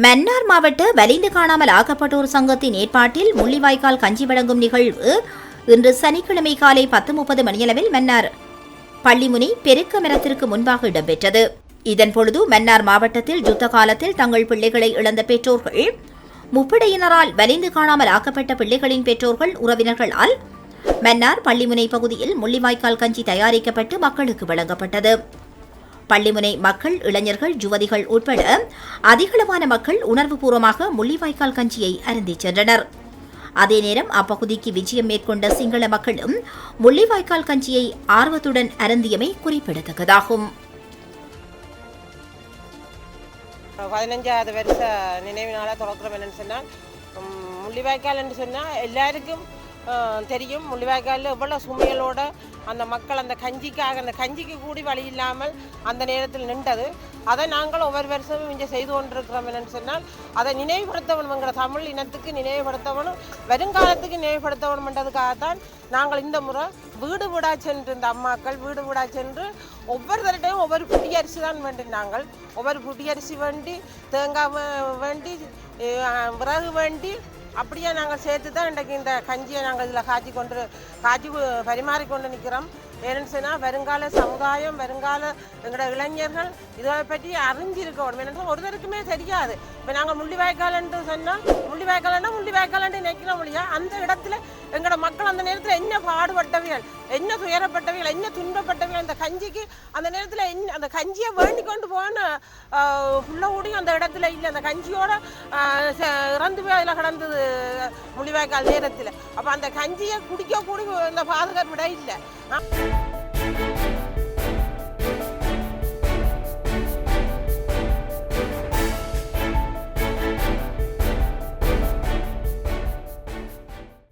மன்னார் மாவட்ட வலிந்து காணாமல் ஆக்கப்பட்டோர் சங்கத்தின் ஏற்பாட்டில் முள்ளிவாய்க்கால் கஞ்சி வழங்கும் நிகழ்வு இன்று சனிக்கிழமை காலை 10:30 மணியளவில் மன்னார் பள்ளிமுனை பெருக்க மரத்திற்கு முன்பாக இடம்பெற்றது. இதன்பொழுது மன்னார் மாவட்டத்தில் யுத்த காலத்தில் தங்கள் பிள்ளைகளை இழந்த பெற்றோர்கள், முப்படையினரால் வலிந்து காணாமல் ஆக்கப்பட்ட பிள்ளைகளின் பெற்றோர்கள், உறவினர்களால் மன்னார் பள்ளிமுனை பகுதியில் முள்ளிவாய்க்கால் கஞ்சி தயாரிக்கப்பட்டு மக்களுக்கு வழங்கப்பட்டது. பள்ளிமுனை மக்கள், இளைஞர்கள், யுவதிகள் உட்பட அதிகளவான மக்கள் உணர்வுபூர்வமாக முள்ளிவாய்க்கால் கஞ்சியை அருந்திச் சென்றனர். அதே நேரம் அப்பகுதிக்கு விஜயம் மேற்கொண்ட சிங்கள மக்களும் முள்ளிவாய்க்கால் கஞ்சியை ஆர்வத்துடன் அருந்தியமை குறிப்பிடத்தக்கதாகும். 15வது வருஷ நினைவினால தொடக்கிறோம். என்னன்னு சொன்னால், முள்ளிவாய்க்கால் என்று சொன்னால் எல்லாருக்கும் தெரியும். முள்ளிவாய்க்காலில் எவ்வளோ சுமைகளோட அந்த மக்கள் அந்த கஞ்சிக்கு கூடி வழி இல்லாமல் அந்த நேரத்தில் நின்றது. அதை நாங்கள் ஒவ்வொரு வருஷமும் இங்கே செய்து கொண்டிருக்கிறோம். என்னென்னு சொன்னால், அதை நினைவுபடுத்தவனுங்கிற தமிழ் இனத்துக்கு நினைவுபடுத்தவனும் வருங்காலத்துக்கு நினைவுபடுத்தவனும்ன்றதுக்காகத்தான் நாங்கள் இந்த முறை வீடு வீடாக சென்று, இந்த அம்மாக்கள் வீடு வீடாக சென்று ஒவ்வொரு தரட்டையும் ஒவ்வொரு புடியரிசி தான் வேண்டினாங்கள். ஒவ்வொரு புடியரிசி வேண்டி, தேங்காய் வேண்டி, விறகு வேண்டி, அப்படியே நாங்கள் சேர்த்து தான் இன்றைக்கு இந்த கஞ்சியை நாங்கள் இதில் காய்ச்சி பரிமாறிக்கொண்டு நிற்கிறோம். ஏன்னு சொன்னால், வருங்கால சமுதாயம், வருங்கால எங்களோட இளைஞர்கள் இதை பற்றி அறிஞ்சிருக்கணும். ஏன்னா ஒருத்தருக்குமே தெரியாது. இப்போ நாங்கள் முள்ளிவாய்க்கால்ன்று சொன்னால், முள்ளிவாய்க்கால்ன்று நினைக்கிறோம் இல்லையா, அந்த இடத்துல எங்களோட மக்கள் அந்த நேரத்தில் என்ன பாடுபட்டவியல், என்ன துயரப்பட்டவியல், என்ன துன்பப்பட்டவியல், அந்த கஞ்சிக்கு அந்த நேரத்தில் அந்த கஞ்சியை வேண்டி கொண்டு போன புள்ள கூடியும் அந்த இடத்துல இல்லை. அந்த கஞ்சியோட இறந்து போய் அதில் கிடந்தது முள்ளிவாய்க்கால் நேரத்தில். அப்போ அந்த கஞ்சியை குடிக்க கூடி இந்த பாதுகாப்பு விட இல்லை.